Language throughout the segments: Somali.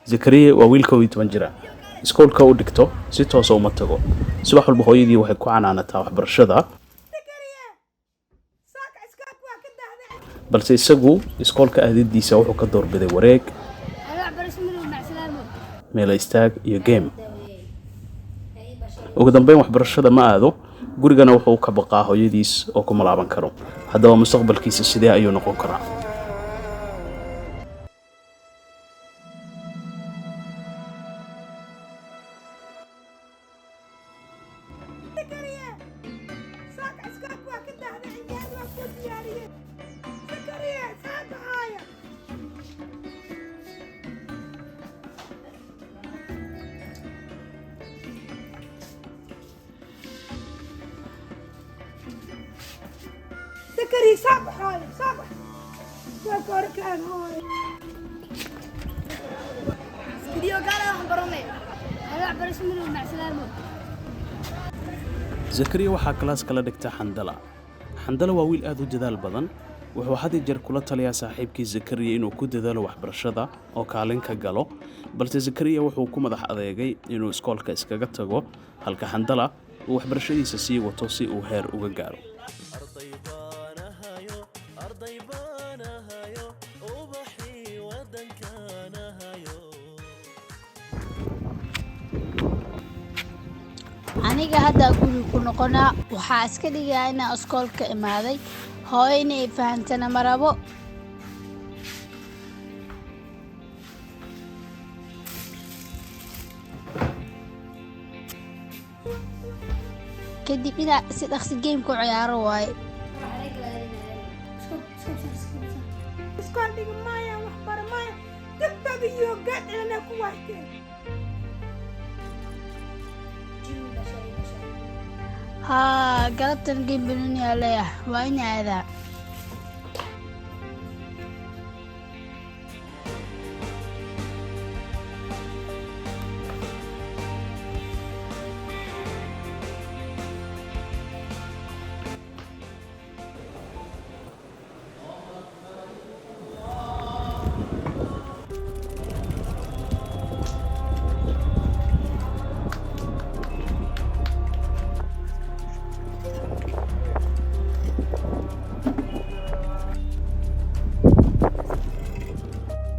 زكريا وويلكو يتوانجرا iskoolka u dhigto si toos ah uma tago subax walba hooyadii waxay ku canaanataa waxbarashada balse isagu iskoolka aadadiisa wuxuu ka doorbiday wareeg meel istaag iyo game ugu dambeyn waxbarashada ma aado gurigana wuxuu ka baqaa hooyadiis oo ku malaaban karo haddaba mustaqbalkiisa sidee ayuu noqon karaa زكريا صبح هاي صبح زكريا كان هاي زكريا قال راح برمي انا اعبر اسمه مع سلامه زكريا waxaa class kala dhigta xandala waa wiil aad u dadaal badan wuxuu had jeer kula taliyaa saaxiibkii Zakariya inuu ku dadaalo waxbarashada oo kaalin ka galo balse Zakariya wuxuu ku madax adeegay inuu iskoolka iskaga tago halka xandala uu waxbarashadiisa sii wato si uu heer uga gaaro aniga hadda guriga ku noqonaa waxa iska dhigaa in iskoolka imaaday hooyana ay fahantana marabo kadib ina si dhakhsi game ku ciyaaro waay iskool dhiga maaya wax bara maaya degdeg iyo gaad inay ku waayteen ها قلبت نجيب بنوني عليه وين هذا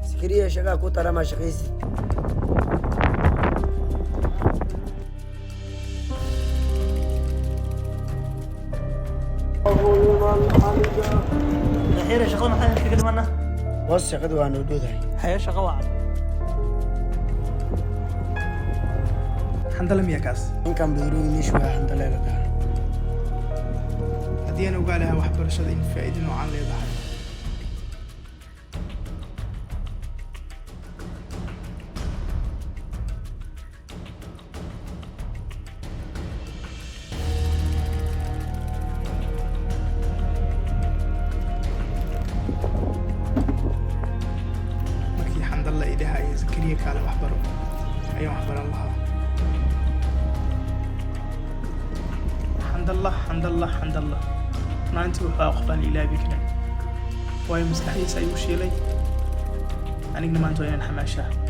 زكريا شقا كوتر ما شقيسي الحين شغل محل في قد منا بص شقدو عن ودودها حيا شغل واحد الحمد لله مياكاس إن كان بيروي نشوى الحمد لله لك هدي أنا وقالها وحبرشة إن فائدة نوعا لي ضحك الحمد لله إيديها يا زكريا كاله وحبره أيوة وحبر الله الحمد لله ما أنت وحاق بني لا بكنا واي مستحيل سيوشي لي أنا ما أنت وين حماشة